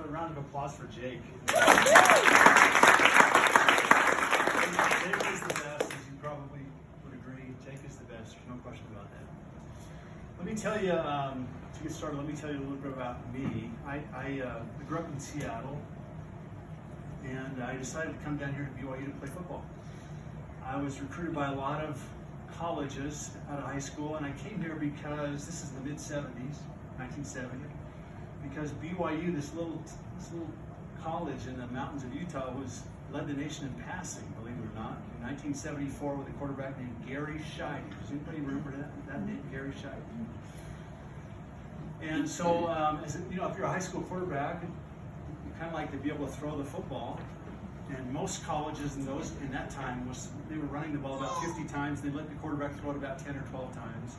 Another round of applause for Jake. Jake is the best, as you probably would agree. Jake is the best, there's no question about that. Let me tell you, to get started, let me tell you a little bit about me. I grew up in Seattle, and I decided to come down here to BYU to play football. I was recruited by a lot of colleges out of high school, and I came here because this is the mid-70s, 1970, because BYU, this little college in the mountains of Utah, led the nation in passing, believe it or not, in 1974 with a quarterback named Gary Scheide. Does anybody remember that name, Gary Scheide? And so, if you're a high school quarterback, you kind of like to be able to throw the football. And most colleges in that time they were running the ball about 50 times. They let the quarterback throw it about 10 or 12 times.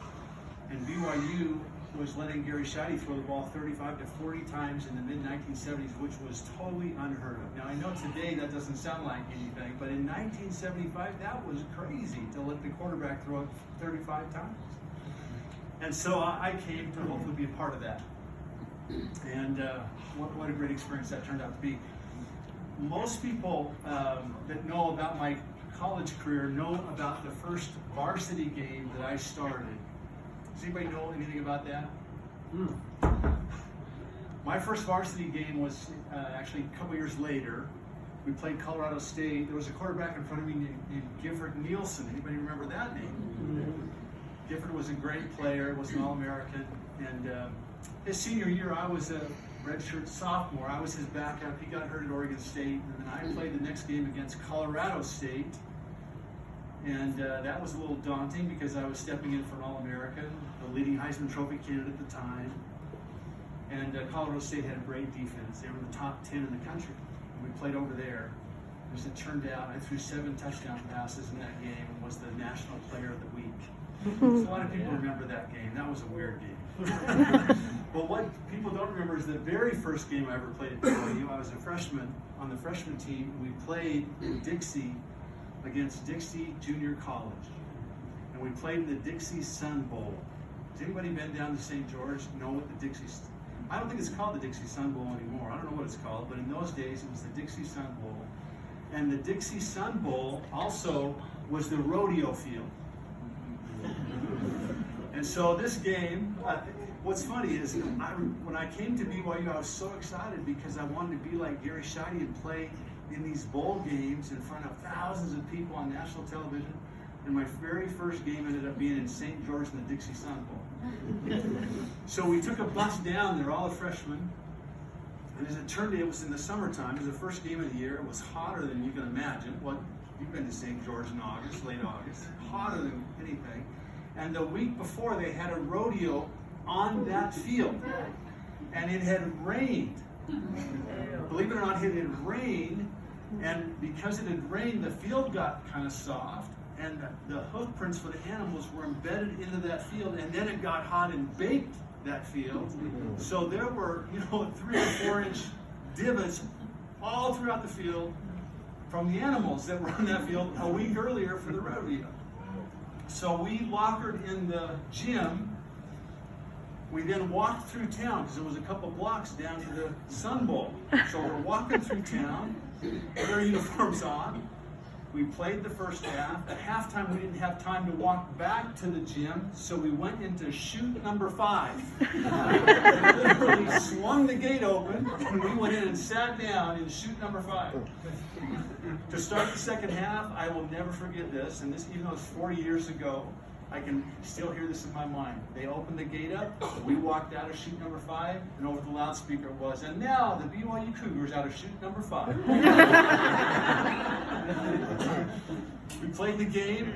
And BYU was letting Gary Scheide throw the ball 35 to 40 times in the mid-1970s, which was totally unheard of. Now, I know today that doesn't sound like anything, but in 1975, that was crazy to let the quarterback throw it 35 times. And so I came to hopefully be a part of that. And what a great experience that turned out to be. Most people that know about my college career know about the first varsity game that I started. Does anybody know anything about that? My first varsity game was actually a couple years later. We played Colorado State. There was a quarterback in front of me named Gifford Nielsen. Anybody remember that name? Gifford was a great player, was an All-American. And his senior year, I was a redshirt sophomore. I was his backup. He got hurt at Oregon State. And then I played the next game against Colorado State. And that was a little daunting because I was stepping in for an All-American, the leading Heisman Trophy candidate at the time. And Colorado State had a great defense. They were in the top 10 in the country. And we played over there. As it turned out, I threw 7 touchdown passes in that game and was the National Player of the Week. So a lot of people remember that game. That was a weird game. But what people don't remember is the very first game I ever played at BYU. I was a freshman on the freshman team. We played in Dixie against Dixie Junior College. And we played in the Dixie Sun Bowl. Has anybody been down to St. George know what the Dixie... I don't think it's called the Dixie Sun Bowl anymore. I don't know what it's called, but in those days it was the Dixie Sun Bowl. And the Dixie Sun Bowl also was the rodeo field. And so this game, what's funny is when I came to BYU, I was so excited because I wanted to be like Gary Scheide and play in these bowl games in front of thousands of people on national television. And my very first game ended up being in St. George in the Dixie Sun Bowl. So we took a bus down there, all the freshmen. And as it turned out, it was in the summertime. It was the first game of the year. It was hotter than you can imagine. You've been to St. George in August, late August. Hotter than anything. And the week before, they had a rodeo on that field. And it had rained. Believe it or not, it had rained. And because it had rained, the field got kind of soft. And the hoof prints for the animals were embedded into that field. And then it got hot and baked that field. So there were, 3 or 4 inch divots all throughout the field from the animals that were on that field a week earlier for the rodeo. So we lockered in the gym. We then walked through town because it was a couple blocks down to the Sun Bowl. So we're walking through town with our uniforms on. We played the first half. At halftime, we didn't have time to walk back to the gym, so we went into chute number 5. We literally swung the gate open, and we went in and sat down in chute number 5. To start the second half, I will never forget this, and this, even though it's 40 years ago, I can still hear this in my mind. They opened the gate up, we walked out of chute number 5, and over the loudspeaker it was, and now the BYU Cougars out of chute number 5. We played the game.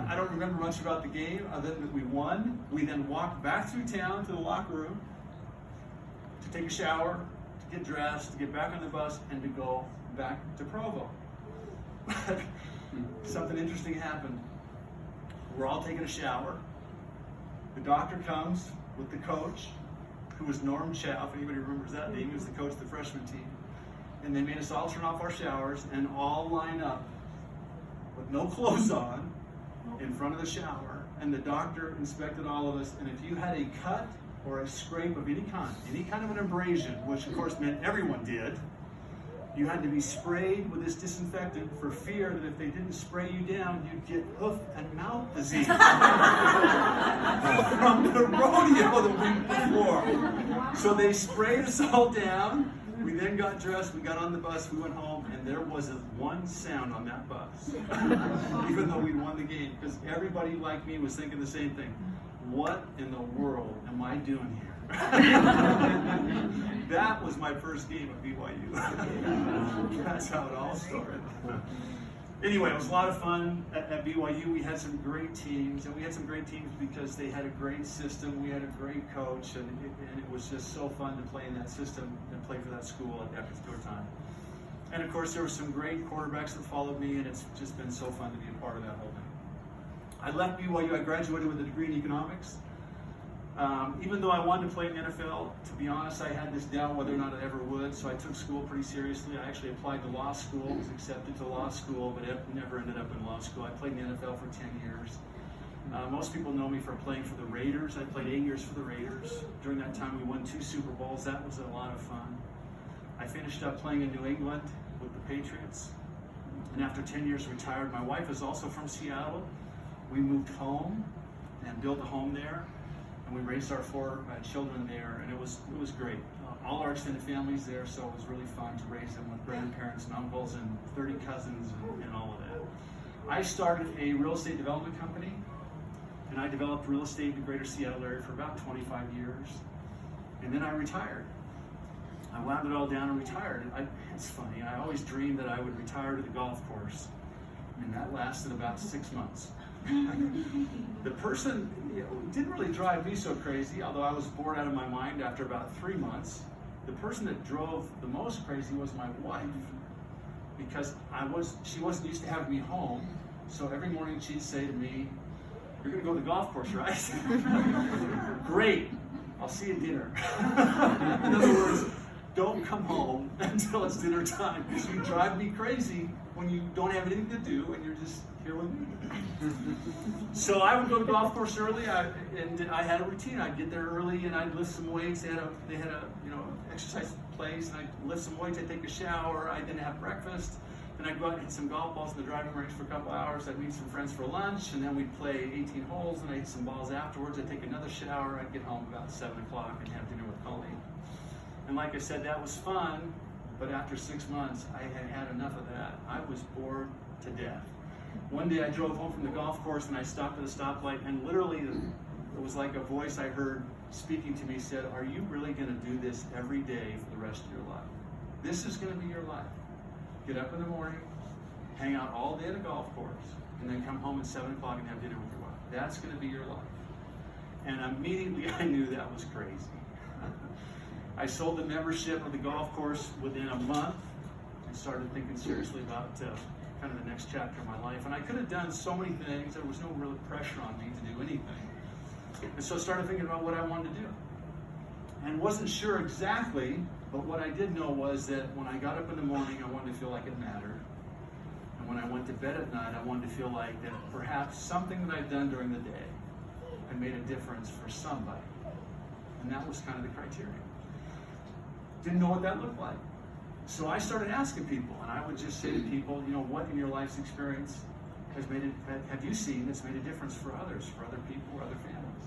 I don't remember much about the game other than that we won. We then walked back through town to the locker room to take a shower, to get dressed, to get back on the bus, and to go back to Provo. Something interesting happened. We're all taking a shower. The doctor comes with the coach, who was Norm Chow, if anybody remembers that name. He was the coach of the freshman team. And they made us all turn off our showers and all line up with no clothes on in front of the shower. And the doctor inspected all of us. And if you had a cut or a scrape of any kind of an abrasion, which of course meant everyone did, you had to be sprayed with this disinfectant for fear that if they didn't spray you down, you'd get hoof and mouth disease from the rodeo the week before. So they sprayed us all down. We then got dressed, we got on the bus, we went home, and there wasn't one sound on that bus, even though we won the game, because everybody like me was thinking the same thing. What in the world am I doing here? That was my first game at BYU. That's how it all started. Anyway, it was a lot of fun at BYU. We had some great teams, and we had some great teams because they had a great system. We had a great coach, and it was just so fun to play in that system and play for that school at that particular time. And of course, there were some great quarterbacks that followed me, and it's just been so fun to be a part of that whole thing. I left BYU. I graduated with a degree in economics. Even though I wanted to play in the NFL, to be honest, I had this doubt whether or not I ever would, so I took school pretty seriously. I actually applied to law school, was accepted to law school, but never ended up in law school. I played in the NFL for 10 years. Most people know me for playing for the Raiders. I played 8 years for the Raiders. During that time, we won 2 Super Bowls. That was a lot of fun. I finished up playing in New England with the Patriots, and after 10 years retired. My wife is also from Seattle. We moved home and built a home there. And we raised our 4 children there, and it was great. All our extended families there, so it was really fun to raise them with grandparents and uncles and 30 cousins and all of that. I started a real estate development company, and I developed real estate in the greater Seattle area for about 25 years. And then I retired. I wound it all down and retired. It's funny, I always dreamed that I would retire to the golf course, and that lasted about 6 months. The person, didn't really drive me so crazy, although I was bored out of my mind after about 3 months. The person that drove the most crazy was my wife, because she wasn't used to having me home. So every morning she'd say to me, "You're going to go to the golf course, right?" "Great, I'll see you at dinner." In other words, don't come home until it's dinner time, because you drive me crazy when you don't have anything to do and you're just here with me. So I would go to the golf course early, and I had a routine. I'd get there early and I'd lift some weights. They had a exercise place, and I'd lift some weights. I'd take a shower. I'd then have breakfast, and I'd go out and hit some golf balls in the driving range for a couple hours. I'd meet some friends for lunch, and then we'd play 18 holes, and I'd hit some balls afterwards. I'd take another shower. I'd get home about 7 o'clock and have dinner with Colleen. And like I said, that was fun, but after 6 months, I had had enough of that. I was bored to death. One day I drove home from the golf course, and I stopped at a stoplight, and literally it was like a voice I heard speaking to me said, "Are you really going to do this every day for the rest of your life? This is going to be your life. Get up in the morning, hang out all day at a golf course, and then come home at 7 o'clock and have dinner with your wife. That's going to be your life." And immediately I knew that was crazy. I sold the membership of the golf course within a month and started thinking seriously about kind of the next chapter of my life. And I could have done so many things. There was no real pressure on me to do anything. And so I started thinking about what I wanted to do. And wasn't sure exactly, but what I did know was that when I got up in the morning, I wanted to feel like it mattered. And when I went to bed at night, I wanted to feel like that perhaps something that I'd done during the day had made a difference for somebody. And that was kind of the criteria. Didn't know what that looked like. So I started asking people, and I would just say to people, what in your life's experience have you seen that's made a difference for others, for other people, or other families?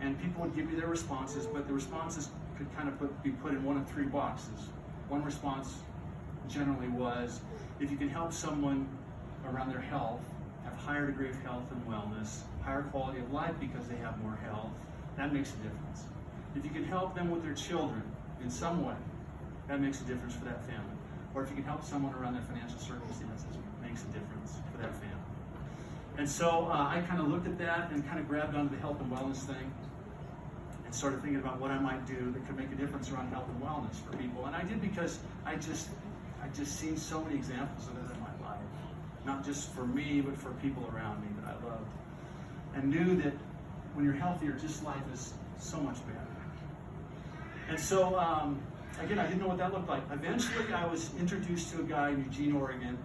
And people would give me their responses, but the responses could kind of be put in one of 3 boxes. One response generally was, if you can help someone around their health, have a higher degree of health and wellness, higher quality of life because they have more health, that makes a difference. If you can help them with their children in some way, that makes a difference for that family. Or if you can help someone around their financial circumstances, it makes a difference for that family. And so I kind of looked at that and kind of grabbed onto the health and wellness thing and started thinking about what I might do that could make a difference around health and wellness for people. And I did because I just seen so many examples of it in my life. Not just for me, but for people around me that I loved. And knew that when you're healthier, just life is so much better. And so, again, I didn't know what that looked like. Eventually, I was introduced to a guy in Eugene, Oregon,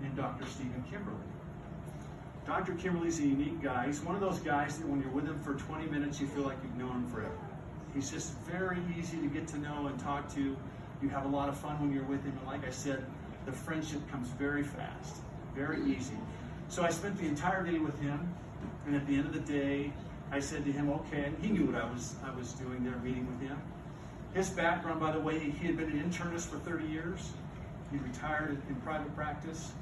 named Dr. Stephen Kimberly. Dr. Kimberly's a unique guy. He's one of those guys that when you're with him for 20 minutes, you feel like you've known him forever. He's just very easy to get to know and talk to. You have a lot of fun when you're with him, and like I said, the friendship comes very fast, very easy. So I spent the entire day with him, and at the end of the day, I said to him, okay, and he knew what I was doing there, meeting with him. His background, by the way, he had been an internist for 30 years. He retired in private practice.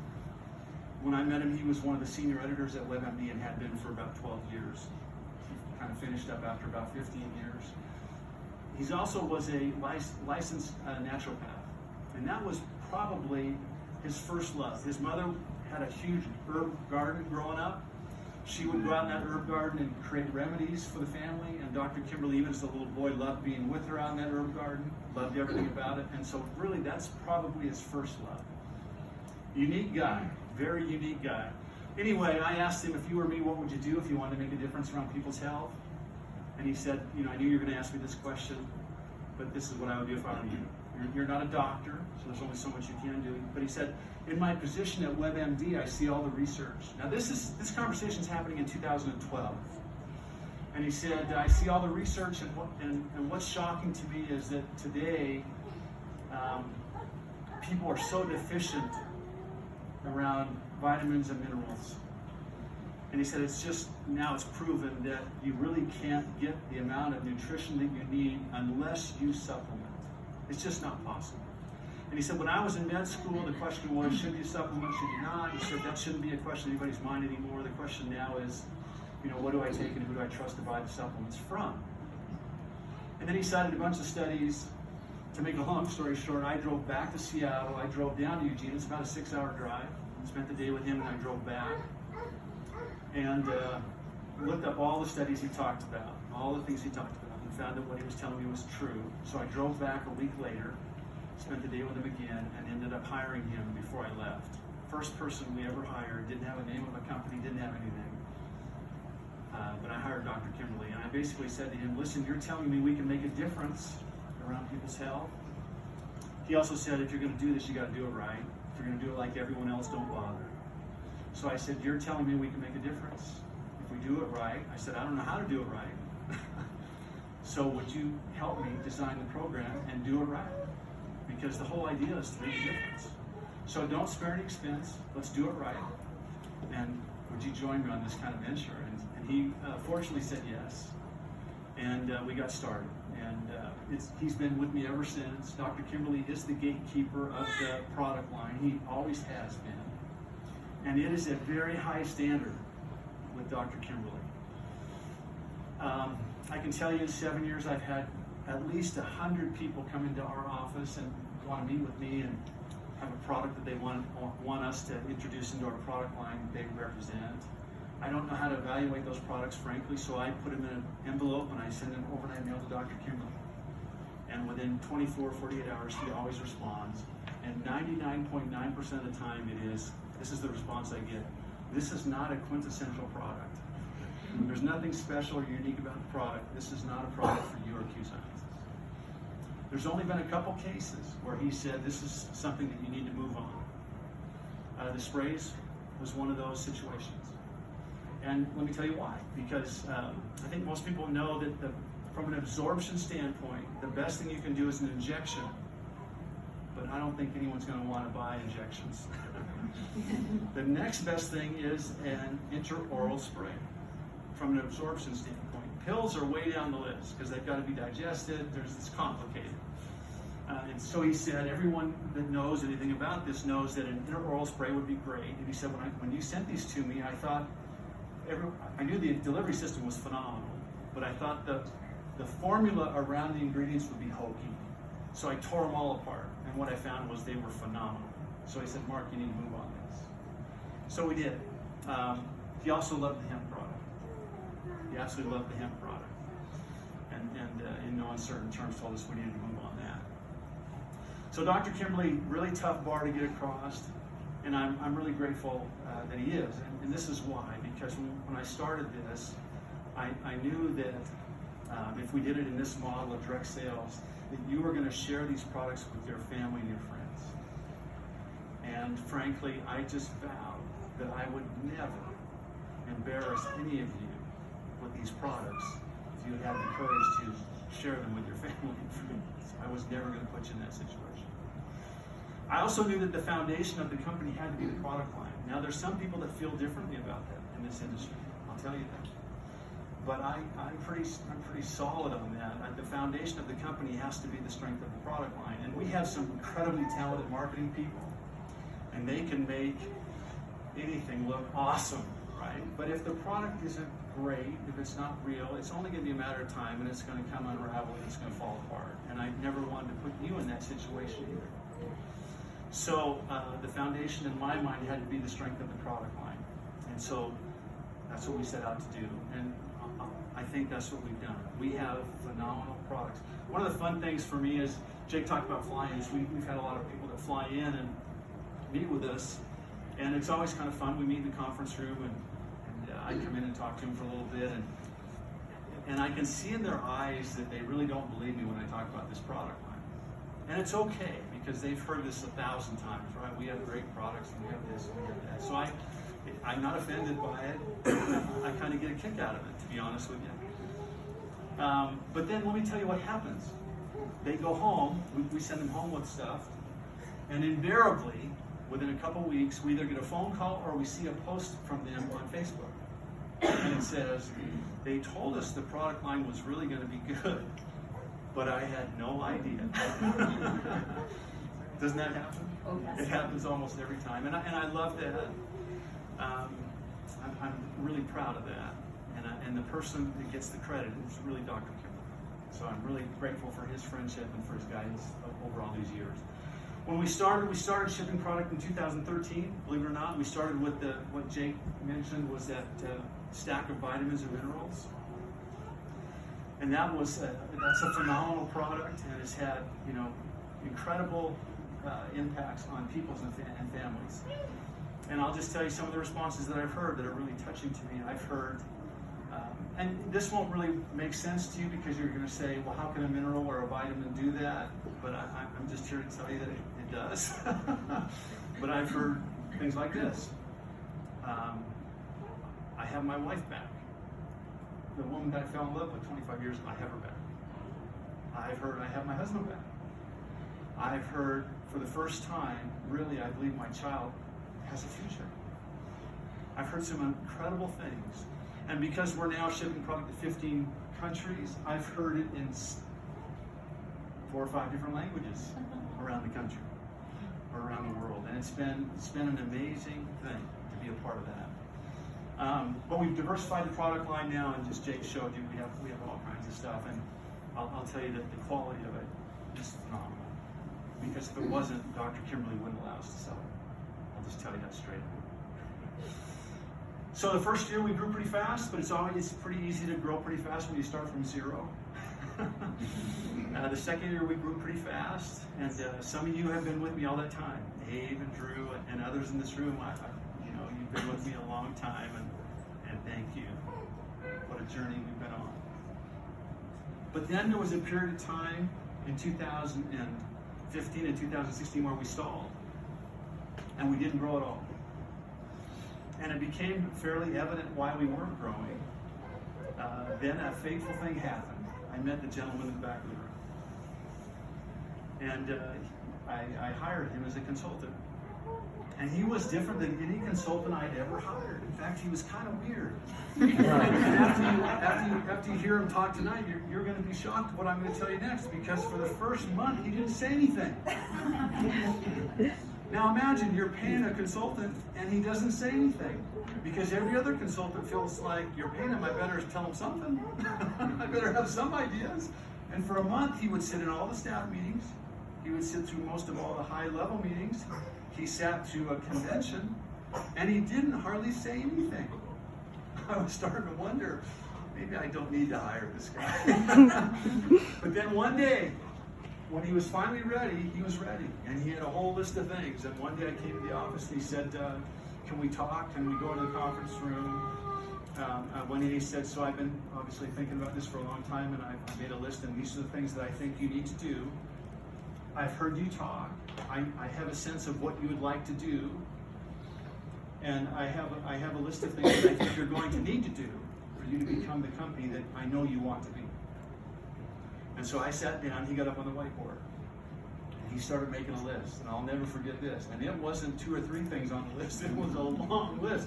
When I met him, he was one of the senior editors at WebMD and had been for about 12 years. He kind of finished up after about 15 years. He also was a licensed naturopath, and that was probably his first love. His mother had a huge herb garden growing up. She would go out in that herb garden and create remedies for the family, and Dr. Kimberly, even as a little boy, loved being with her out in that herb garden, loved everything about it, and so really that's probably his first love. Unique guy, very unique guy. Anyway, I asked him, if you were me, what would you do if you wanted to make a difference around people's health? And he said, I knew you were going to ask me this question, but this is what I would do if I were you. You're not a doctor, so there's only so much you can do. But he said, in my position at WebMD, I see all the research. Now this conversation is happening in 2012. And he said, I see all the research, and what's shocking to me is that today, people are so deficient around vitamins and minerals. And he said, now it's proven that you really can't get the amount of nutrition that you need unless you supplement. It's just not possible. And he said, when I was in med school, the question was, should you supplement, should you not? He said, that shouldn't be a question in anybody's mind anymore. The question now is, what do I take and who do I trust to buy the supplements from? And then he cited a bunch of studies. To make a long story short, I drove back to Seattle. I drove down to Eugene. It's about a 6-hour drive. I spent the day with him, and I drove back. And looked up all the studies he talked about, all the things he talked about, and found that what he was telling me was true. So I drove back a week later, spent the day with him again, and ended up hiring him before I left. First person we ever hired, didn't have a name of a company, didn't have anything. But I hired Dr. Kimberly, and I basically said to him, listen, you're telling me we can make a difference around people's health. He also said, if you're going to do this, you got to do it right. If you're going to do it like everyone else, don't bother. So I said, you're telling me we can make a difference if we do it right. I said, I don't know how to do it right. So would you help me design the program and do it right? Because the whole idea is to make a difference. So don't spare any expense. Let's do it right. And would you join me on this kind of venture? And he fortunately said yes. And we got started. And he's been with me ever since. Dr. Kimberly is the gatekeeper of the product line. He always has been. And it is a very high standard with Dr. Kimberly. I can tell you in 7 years I've had at least 100 people come into our office and want to meet with me and have a product that they want us to introduce into our product line that they represent. I don't know how to evaluate those products, frankly, so I put them in an envelope and I send an overnight mail to Dr. Kimberly. And within 24, 48 hours, he always responds. And 99.9% of the time this is the response I get. This is not a quintessential product. There's nothing special or unique about the product. This is not a product for you or Q Sciences. There's only been a couple cases where he said this is something that you need to move on. The sprays was one of those situations. And let me tell you why. Because I think most people know that from an absorption standpoint, the best thing you can do is an injection. But I don't think anyone's going to want to buy injections. The next best thing is an intraoral spray from an absorption standpoint. Pills are way down the list because they've got to be digested. It's complicated. And so he said, everyone that knows anything about this knows that an intraoral spray would be great. And he said, when you sent these to me, I thought, I knew the delivery system was phenomenal, but I thought the formula around the ingredients would be hokey. So I tore them all apart. And what I found was they were phenomenal. So he said, Mark, you need to move on this. So we did. He also loved the hemp product. He absolutely loved the hemp product. And in no uncertain terms told us we needed to move on that. So Dr. Kimberly, really tough bar to get across. And I'm really grateful that he is. And this is why. Because when I started this, I knew that if we did it in this model of direct sales, that you were going to share these products with your family and your friends. And frankly, I just vowed that I would never embarrass any of you with these products if you had the courage to share them with your family and friends. I was never going to put you in that situation. I also knew that the foundation of the company had to be the product line. Now, there's some people that feel differently about that in this industry. I'll tell you that. But I'm pretty solid on that. The foundation of the company has to be the strength of the product line. And we have some incredibly talented marketing people, and they can make anything look awesome, right? But if the product isn't great, if it's not real, it's only going to be a matter of time, and it's going to come unraveled, and it's going to fall apart. And I never wanted to put you in that situation either. So the foundation in my mind had to be the strength of the product line. And so that's what we set out to do. And I think that's what we've done. We have phenomenal products. One of the fun things for me is, Jake talked about fly-ins. We've had a lot of people that fly in and meet with us, and it's always kind of fun. We meet in the conference room, and I come in and talk to them for a little bit, and I can see in their eyes that they really don't believe me when I talk about this product line. And it's okay, because they've heard this 1,000 times, right? We have great products, and we have this, and we have that. So I'm not offended by it. I kind of get a kick out of it, to be honest with you. But then let me tell you what happens. They go home, we send them home with stuff, and invariably, within a couple weeks, we either get a phone call or we see a post from them on Facebook. And it says, they told us the product line was really going to be good, but I had no idea. Doesn't that happen? Oh, yes. It happens almost every time, and I love that. I'm really proud of that, and the person that gets the credit is really Dr. Kimberly. So I'm really grateful for his friendship and for his guidance over all these years. When we started shipping product in 2013. Believe it or not, we started with what Jake mentioned was that stack of vitamins and minerals, and that's a phenomenal product, and it's had incredible impacts on people's and families. And I'll just tell you some of the responses that I've heard that are really touching to me. I've heard, and this won't really make sense to you because you're going to say, well, how can a mineral or a vitamin do that? But I'm just here to tell you that it does. But I've heard things like this. I have my wife back. The woman that I fell in love with 25 years ago, I have her back. I've heard I have my husband back. I've heard for the first time, really, I believe my child has a future. I've heard some incredible things. And because we're now shipping product to 15 countries, I've heard it in 4 or 5 different languages around the country or around the world. And it's been an amazing thing to be a part of that. But we've diversified the product line now, and just Jake showed you, we have all kinds of stuff. And I'll tell you that the quality of it is phenomenal. Because if it wasn't, Dr. Kimberly wouldn't allow us to sell it. I'll just tell you that straight. So the first year we grew pretty fast, but it's pretty easy to grow pretty fast when you start from zero. The second year we grew pretty fast, and some of you have been with me all that time. Dave and Drew and others in this room, you've been with me a long time, and thank you. What a journey we've been on. But then there was a period of time in 2015 and 2016 where we stalled, and we didn't grow at all. And it became fairly evident why we weren't growing. Then a fateful thing happened. I met the gentleman in the back of the room. And I hired him as a consultant. And he was different than any consultant I'd ever hired. In fact, he was kind of weird. And after you hear him talk tonight, you're going to be shocked at what I'm going to tell you next, because for the first month, he didn't say anything. Now imagine you're paying a consultant and he doesn't say anything, because every other consultant feels like you're paying him, I better tell him something. I better have some ideas. And for a month he would sit in all the staff meetings. He would sit through most of all the high level meetings. He sat through a convention and he didn't hardly say anything. I was starting to wonder, maybe I don't need to hire this guy. But then one day, when he was finally ready, he was ready. And he had a whole list of things. And one day I came to the office and he said, can we talk? Can we go to the conference room? One day he said, so I've been obviously thinking about this for a long time, and I've made a list, and these are the things that I think you need to do. I've heard you talk. I have a sense of what you would like to do. And I have a list of things that I think you're going to need to do for you to become the company that I know you want to be. And so I sat down, he got up on the whiteboard, and he started making a list, and I'll never forget this. And it wasn't 2 or 3 things on the list, it was a long list.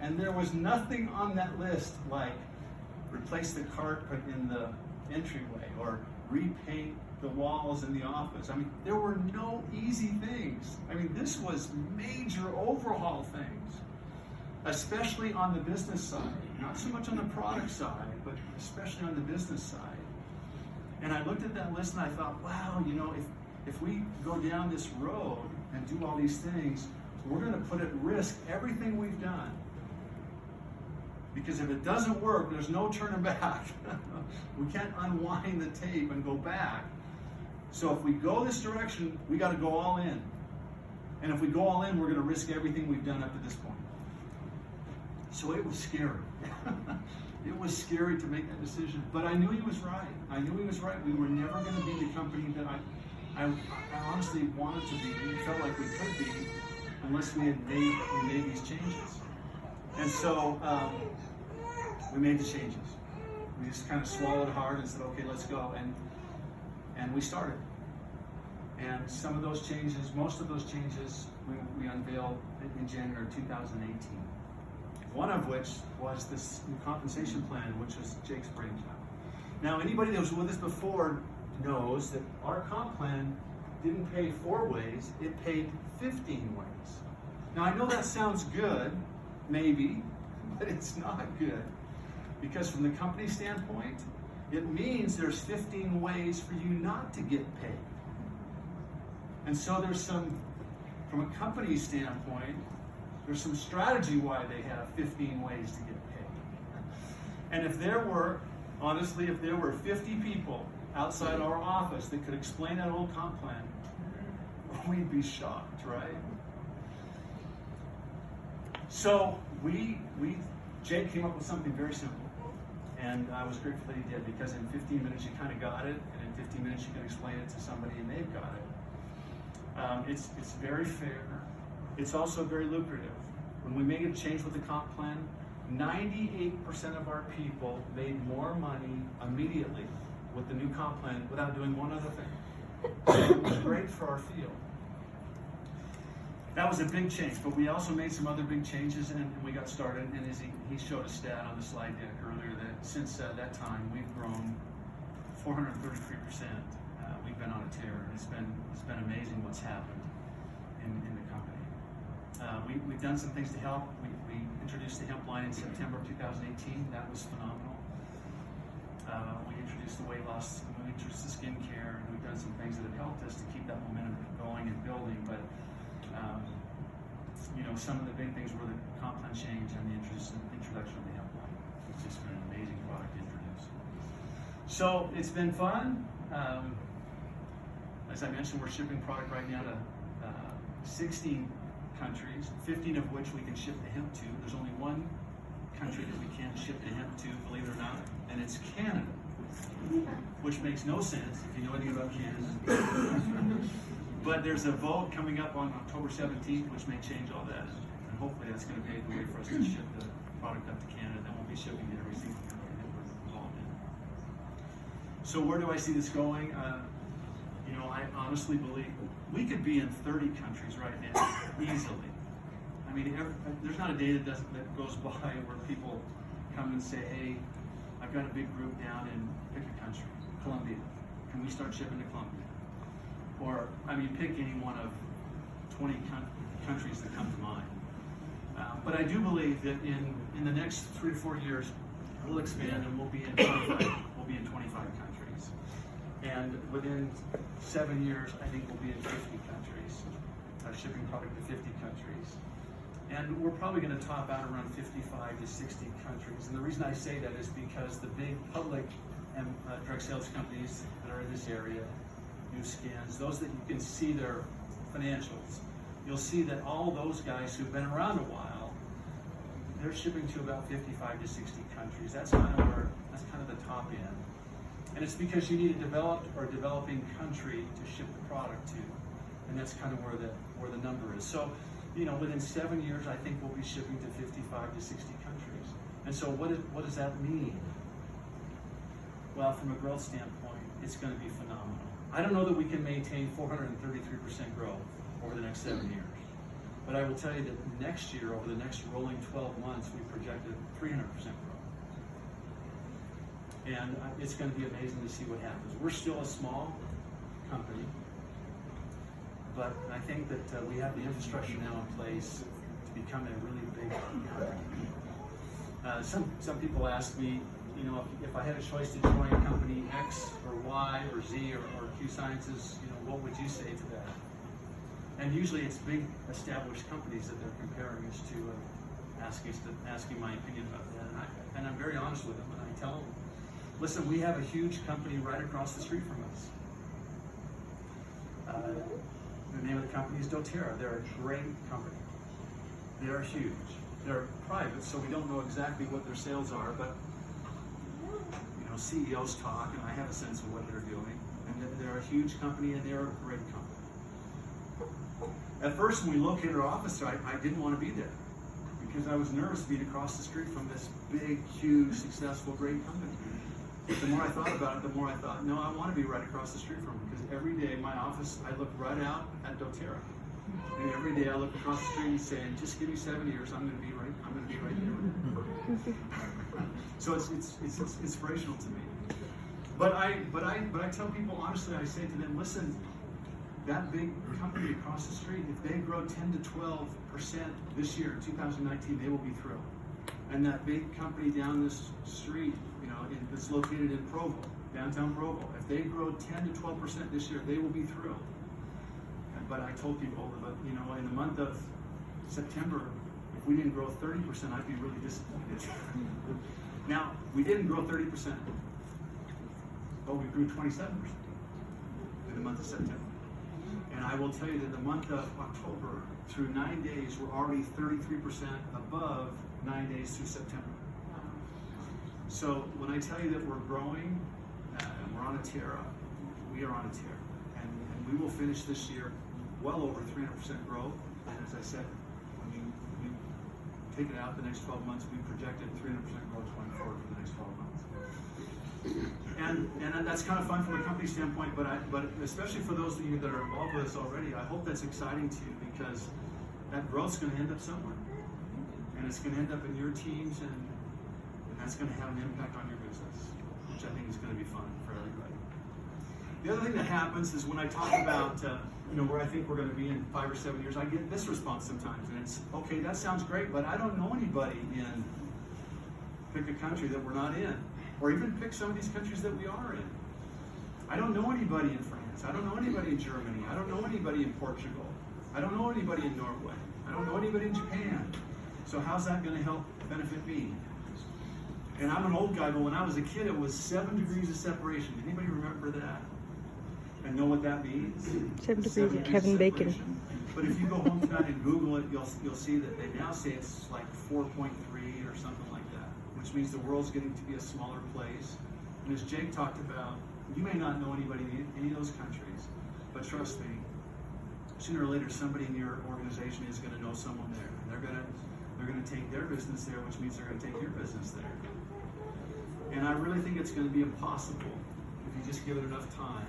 And there was nothing on that list like replace the carpet in the entryway or repaint the walls in the office. I mean, there were no easy things. I mean, this was major overhaul things, especially on the business side. Not so much on the product side, but especially on the business side. And I looked at that list and I thought, wow, you know, if we go down this road and do all these things, we're going to put at risk everything we've done. Because if it doesn't work, there's no turning back. We can't unwind the tape and go back. So if we go this direction, we got to go all in. And if we go all in, we're going to risk everything we've done up to this point. So it was scary. It was scary to make that decision. But I knew he was right. I knew he was right. We were never going to be the company that I honestly wanted to be. We felt like we could be unless we made these changes. And so we made the changes. We just kind of swallowed hard and said, okay, let's go. And we started. And some of those changes, most of those changes, we unveiled in January 2018. One of which was this new compensation plan, which was Jake's brainchild. Now, anybody that was with us before knows that our comp plan didn't pay 4 ways, it paid 15 ways. Now, I know that sounds good, maybe, but it's not good. Because from the company standpoint, it means there's 15 ways for you not to get paid. And so there's some, from a company standpoint, there's some strategy why they have 15 ways to get paid. And if there were, honestly, if there were 50 people outside our office that could explain that old comp plan, we'd be shocked, right? So Jake came up with something very simple. And I was grateful that he did, because in 15 minutes you kind of got it, and in 15 minutes you can explain it to somebody and they've got it. It's very fair. It's also very lucrative. When we made a change with the comp plan, 98% of our people made more money immediately with the new comp plan without doing one other thing. It was great for our field. That was a big change, but we also made some other big changes, and we got started. And as he showed a stat on the slide deck earlier that since that time we've grown 433%. We've been on a tear, and it's been amazing what's happened in the company. We've done some things to help. We introduced the hemp line in September of 2018. That was phenomenal. We introduced the weight loss, we introduced the skincare, and we've done some things that have helped us to keep that momentum going and building. But you know, some of the big things were the comp plan change and the introduction of the hemp line. It's just been an amazing product to introduce. So it's been fun. As I mentioned, we're shipping product right now to 16 countries, 15 of which we can ship the hemp to. There's only one country that we can't ship the hemp to, believe it or not, and it's Canada, which makes no sense if you know anything about Canada. But there's a vote coming up on October 17th, which may change all that. And hopefully that's going to pave the way for us to ship the product up to Canada. Then we'll be shipping to every single country that we're involved in. So where do I see this going? You know, I honestly believe we could be in 30 countries right now, easily. I mean, there's not a day that goes by where people come and say, hey, I've got a big group down in, pick a country, Colombia. Can we start shipping to Colombia? Or, I mean, pick any one of 20 countries that come to mind. But I do believe that in the next 3 to 4 years, we'll expand and we'll be in 25 countries. And within 7 years, I think we'll be in 50 countries, shipping product to 50 countries. And we're probably going to top out around 55 to 60 countries. And the reason I say that is because the big public drug sales companies that are in this area, new scans, those that you can see their financials, you'll see that all those guys who've been around a while, they're shipping to about 55 to 60 countries. That's kind of the top end. And it's because you need a developed or developing country to ship the product to. And that's kind of where the number is. So, you know, within 7 years, I think we'll be shipping to 55 to 60 countries. And so what does that mean? Well, from a growth standpoint, it's going to be phenomenal. I don't know that we can maintain 433% growth over the next 7 years. But I will tell you that next year, over the next rolling 12 months, we projected 300% growth. And it's going to be amazing to see what happens. We're still a small company, but I think that we have the infrastructure now in place to become a really big company. Some people ask me, you know, if I had a choice to join company X or Y or Z or Q Sciences, you know, what would you say to that? And usually it's big established companies that they're comparing us to, asking my opinion about that. And I'm very honest with them, and I tell them, listen, we have a huge company right across the street from us. The name of the company is doTERRA. They're a great company. They're huge. They're private, so we don't know exactly what their sales are, but you know, CEOs talk, and I have a sense of what they're doing. And they're a huge company, and they're a great company. At first, when we located our office there, I didn't want to be there because I was nervous being across the street from this big, huge, successful, great company. But the more I thought about it, the more I thought, no, I want to be right across the street from them because every day in my office, I look right out at doTERRA. And every day I look across the street and say, just give me 7 years, I'm going to be right there. So it's inspirational to me. But I tell people honestly, I say to them, listen, that big company across the street, if they grow 10 to 12% this year, 2019, they will be thrilled. And that big company down this street, you know, that's located in Provo, downtown Provo, if they grow 10 to 12% this year, they will be thrilled. But I told people, you know, in the month of September, if we didn't grow 30%, I'd be really disappointed. Now, we didn't grow 30%, but we grew 27% in the month of September. And I will tell you that the month of October, through 9 days, we're already 33% above 9 days through September. So when I tell you that we're growing and we're on a tear, we are on a tear. And we will finish this year well over 300% growth. And as I said, when you take it out the next 12 months, we projected 300% growth going forward for the next 12 months. And that's kind of fun from a company standpoint, but especially for those of you that are involved with us already, I hope that's exciting to you because that growth's going to end up somewhere. And it's going to end up in your teams, and that's going to have an impact on your business, which I think is going to be fun for everybody. The other thing that happens is when I talk about you know, where I think we're going to be in 5 or 7 years, I get this response sometimes, and it's, okay, that sounds great, but I don't know anybody in, pick a country that we're not in, or even pick some of these countries that we are in. I don't know anybody in France. I don't know anybody in Germany. I don't know anybody in Portugal. I don't know anybody in Norway. I don't know anybody in Japan. So how's that going to help benefit me? And I'm an old guy, but when I was a kid, it was 7 degrees of separation. Anybody remember that? And know what that means? 7 degrees of Kevin Bacon. But if you go home tonight and Google it, you'll see that they now say it's like 4.3 or something like that, which means the world's getting to be a smaller place. And as Jake talked about, you may not know anybody in any of those countries, but trust me, sooner or later somebody in your organization is going to know someone there. And they're going to take their business there, which means they're going to take your business there. And I really think it's going to be impossible, if you just give it enough time,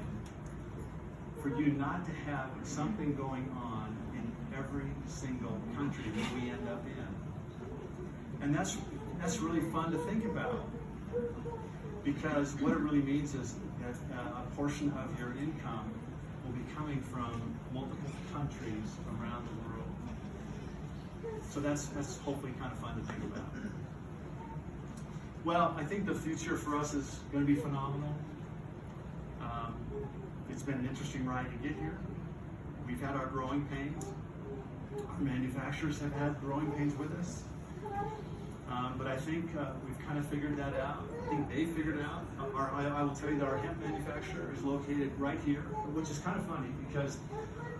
for you not to have something going on in every single country that we end up in. And that's really fun to think about, because what it really means is that a portion of your income will be coming from multiple countries around the world. So that's hopefully kind of fun to think about. Well, I think the future for us is going to be phenomenal. It's been an interesting ride to get here. We've had our growing pains. Our manufacturers have had growing pains with us. But I think we've kind of figured that out. I think they figured it out. I will tell you that our hemp manufacturer is located right here, which is kind of funny because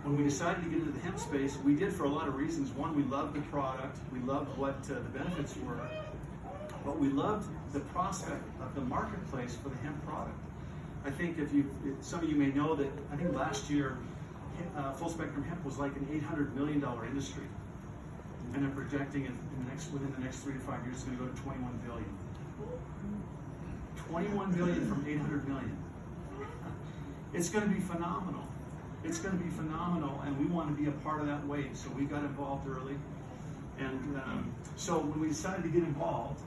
when we decided to get into the hemp space, we did for a lot of reasons. One, we loved the product. We loved what the benefits were. But we loved the prospect of the marketplace for the hemp product. I think some of you may know that I think last year, full spectrum hemp was like an $800 million industry. And they're projecting it within the next 3 to 5 years, it's going to go to $21 billion. 21 billion from 800 million. It's going to be phenomenal. It's going to be phenomenal, and we want to be a part of that wave. So we got involved early, and so when we decided to get involved,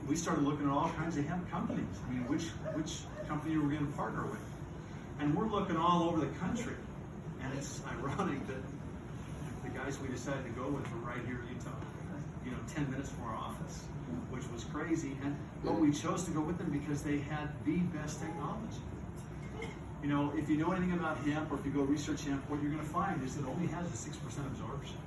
we started looking at all kinds of hemp companies. I mean, which company we're going to partner with, and we're looking all over the country. And it's ironic that the guys we decided to go with were right here in Utah. 10 minutes from our office, which was crazy. But we chose to go with them because they had the best technology. If you know anything about hemp, or if you go research hemp, what you're going to find is it only has a 6% absorption.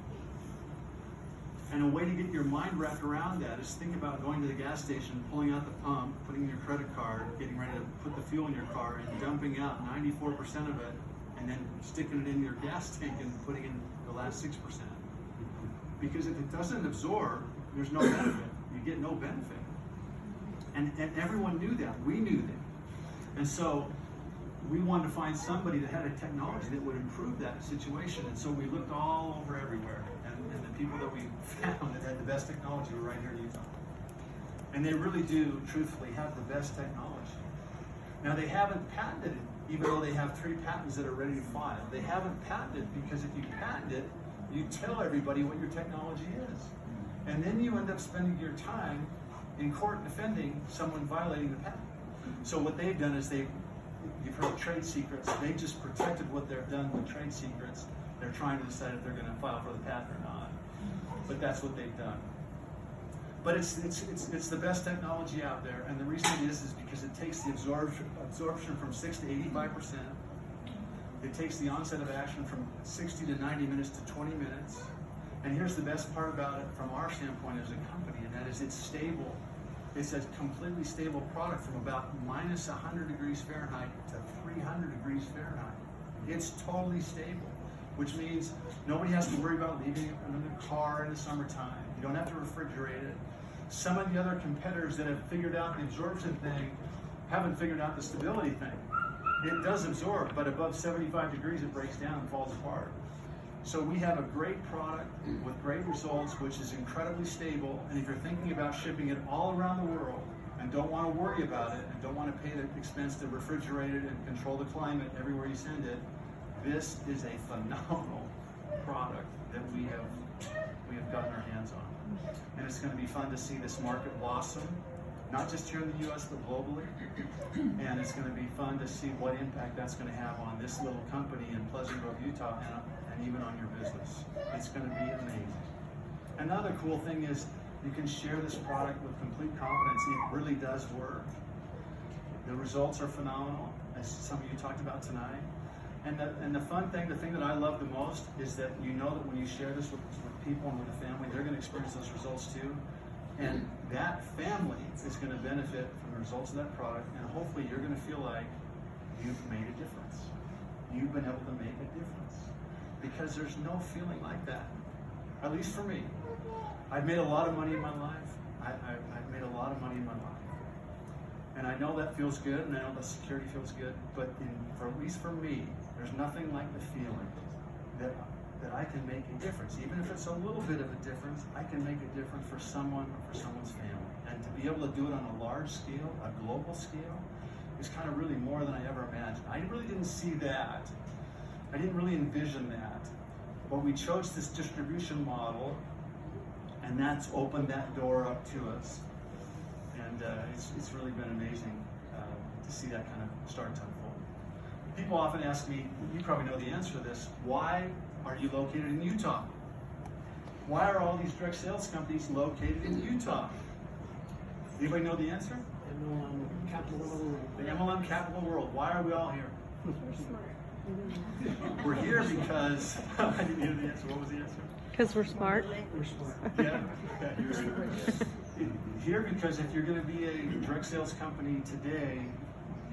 And a way to get your mind wrapped around that is think about going to the gas station, pulling out the pump, putting in your credit card, getting ready to put the fuel in your car, and dumping out 94% of it, and then sticking it in your gas tank and putting in the last 6%. Because if it doesn't absorb, there's no benefit. You get no benefit. And everyone knew that. We knew that. And so we wanted to find somebody that had a technology that would improve that situation. And so we looked all over everywhere. And the people that we found that had the best technology were right here in Utah. And they really do, truthfully, have the best technology. Now, they haven't patented it, even though they have 3 patents that are ready to file. They haven't patented it because if you patent it, you tell everybody what your technology is. And then you end up spending your time in court defending someone violating the patent. So what they've done is you've heard trade secrets, they just protected what they've done with trade secrets. They're trying to decide if they're going to file for the patent or not. But that's what they've done. But it's the best technology out there, and the reason it is because it takes the absorption from 6 to 85%. It takes the onset of action from 60 to 90 minutes to 20 minutes. And here's the best part about it from our standpoint as a company, and that is it's stable. It's a completely stable product from about minus 100 degrees Fahrenheit to 300 degrees Fahrenheit. It's totally stable, which means nobody has to worry about leaving it in the car in the summertime. You don't have to refrigerate it. Some of the other competitors that have figured out the absorption thing haven't figured out the stability thing. It does absorb, but above 75 degrees it breaks down and falls apart. So we have a great product with great results, which is incredibly stable. And if you're thinking about shipping it all around the world and don't want to worry about it and don't want to pay the expense to refrigerate it and control the climate everywhere you send it, this is a phenomenal product that we have gotten our hands on. And it's going to be fun to see this market blossom, not just here in the U.S., but globally. And it's going to be fun to see what impact that's going to have on this little company in Pleasant Grove, Utah, and even on your business. It's going to be amazing. Another cool thing is you can share this product with complete confidence. It really does work. The results are phenomenal, as some of you talked about tonight. And the fun thing, the thing that I love the most is that you know that when you share this with people and with a family, they're going to experience those results too. And that family is going to benefit from the results of that product, and hopefully you're going to feel like you've made a difference. You've been able to make a difference. Because there's no feeling like that, at least for me. I've made a lot of money in my life. I've made a lot of money in my life. And I know that feels good, and I know the security feels good, but at least for me, there's nothing like the feeling that I can make a difference. Even if it's a little bit of a difference, I can make a difference for someone or for someone's family. And to be able to do it on a large scale, a global scale, is kind of really more than I ever imagined. I really didn't see that. I didn't really envision that. But we chose this distribution model, and that's opened that door up to us. And it's really been amazing to see that kind of start to unfold. People often ask me, you probably know the answer to this, why are you located in Utah? Why are all these direct sales companies located in Utah? Anybody know the answer? MLM capital of the world. The MLM capital of the world. Why are we all here? We're here because I didn't hear the answer. What was the answer? Because we're smart. We're smart. Yeah, you're here because if you're going to be a direct sales company today,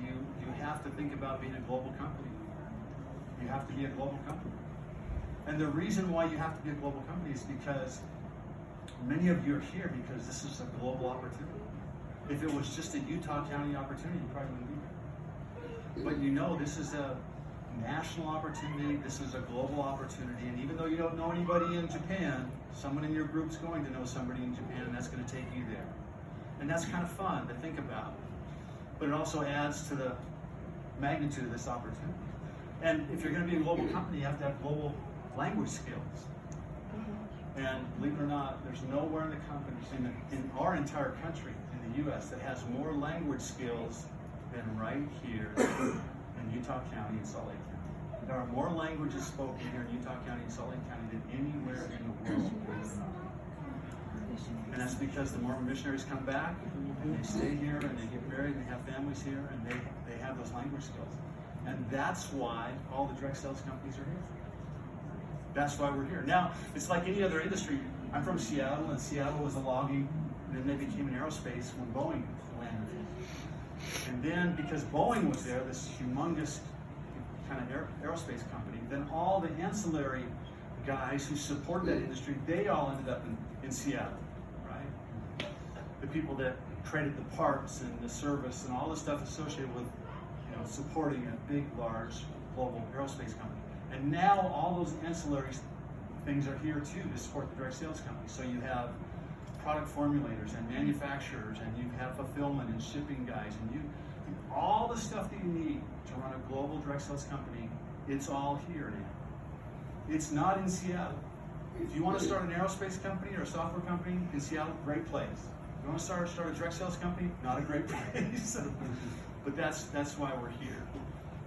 you have to think about being a global company. You have to be a global company. And the reason why you have to be a global company is because many of you are here because this is a global opportunity. If it was just a Utah County opportunity, you probably wouldn't be here. But you know this is a national opportunity, this is a global opportunity, and even though you don't know anybody in Japan, someone in your group's going to know somebody in Japan, and that's going to take you there. And that's kind of fun to think about. But it also adds to the magnitude of this opportunity. And if you're going to be a global company, you have to have global language skills. And believe it or not, there's nowhere in the company, in our entire country, in the U.S., that has more language skills than right here in Utah County and Salt Lake County. There are more languages spoken here in Utah County and Salt Lake County than anywhere in the world. And that's because the Mormon missionaries come back and they stay here and they get married and they have families here and they have those language skills. And that's why all the direct sales companies are here. That's why we're here. Now, it's like any other industry. I'm from Seattle, and Seattle was a logging, and then they became an aerospace when Boeing landed. And then, because Boeing was there, this humongous kind of aerospace company, then all the ancillary guys who support that industry, they all ended up in Seattle, right? The people that created the parts and the service and all the stuff associated with, supporting a big, large, global aerospace company. And now all those ancillary things are here too to support the direct sales company. So you have product formulators and manufacturers, and you have fulfillment and shipping guys, and all the stuff that you need to run a global direct sales company, it's all here now. It's not in Seattle. If you want to start an aerospace company or a software company in Seattle, great place. If you want to start a direct sales company, not a great place. But that's why we're here.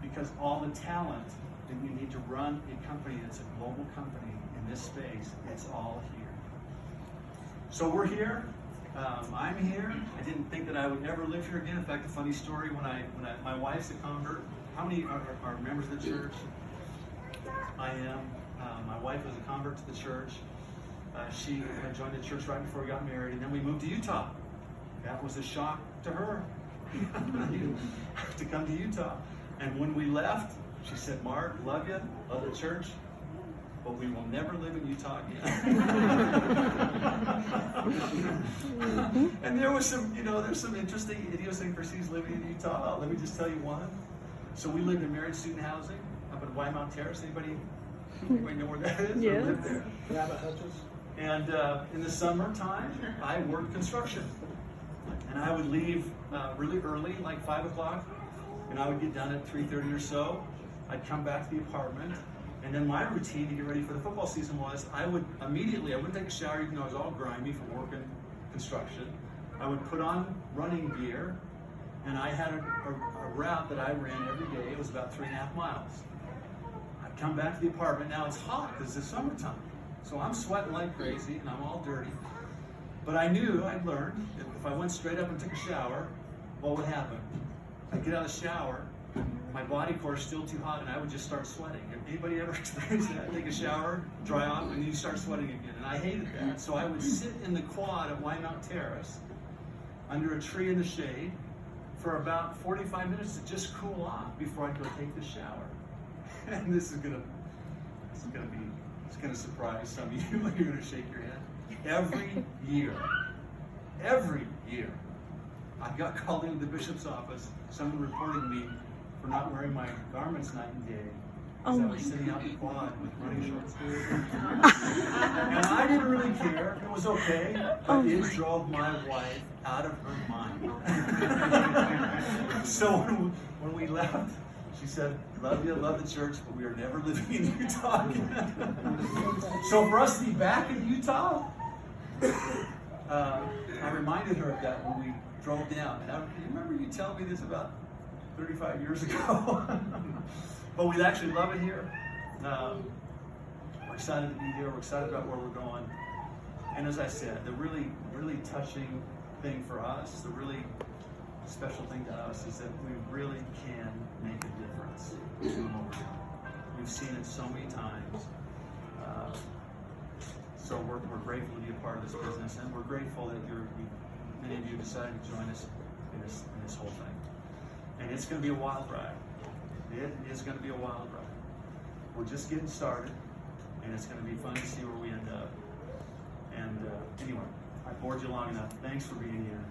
Because all the talent that you need to run a company that's a global company in this space, it's all here. So we're here. I'm here. I didn't think that I would ever live here again. In fact, a funny story, when my wife's a convert. How many are members of the church? I am. My wife was a convert to the church. She had joined the church right before we got married, and then we moved to Utah. That was a shock to her to come to Utah. And when we left, she said, "Mark, love you, love the church, but we will never live in Utah again." And there was some, there's some interesting idiosyncrasies living in Utah. Let me just tell you one. So we lived in married student housing up at Wymount Terrace. Anybody know where that is? Yeah. Lived there? Rabbit hutches. And in the summertime, I worked construction. And I would leave really early, like 5 o'clock, and I would get done at 3:30 or so. I'd come back to the apartment, and then my routine to get ready for the football season was I wouldn't take a shower, even though I was all grimy from working construction. I would put on running gear, and I had a route that I ran every day. It was about 3.5 miles. I'd come back to the apartment. Now it's hot because it's summertime, so I'm sweating like crazy, and I'm all dirty. But I knew, I'd learned, that if I went straight up and took a shower, what would happen? I'd get out of the shower, my body core is still too hot, and I would just start sweating. Anybody ever experienced that? Take a shower, dry off, and you start sweating again. And I hated that. So I would sit in the quad at Wymount Terrace, under a tree in the shade, for about 45 minutes to just cool off before I'd go take the shower. And it's gonna surprise some of you. You're gonna shake your head. Every year, I got called into the bishop's office, someone reporting me for not wearing my garments night and day, because I was sitting out in the quad with running shorts. And I didn't really care, it was okay, but it drove my wife out of her mind. So when we left, she said, "Love you, love the church, but we are never living in Utah again." So for us to be back in Utah, I reminded her of that when we drove down. And you remember you telling me this about 35 years ago? But we actually love it here. We're excited to be here. We're excited about where we're going. And as I said, the really, really touching thing for us, the really special thing to us, is that we really can make a difference in what we're doing. We've seen it so many times. So we're grateful to be a part of this business, and we're grateful that many of you decided to join us in this whole thing. And it's going to be a wild ride. It is going to be a wild ride. We're just getting started, and it's going to be fun to see where we end up. And anyway, I bored you long enough. Thanks for being here.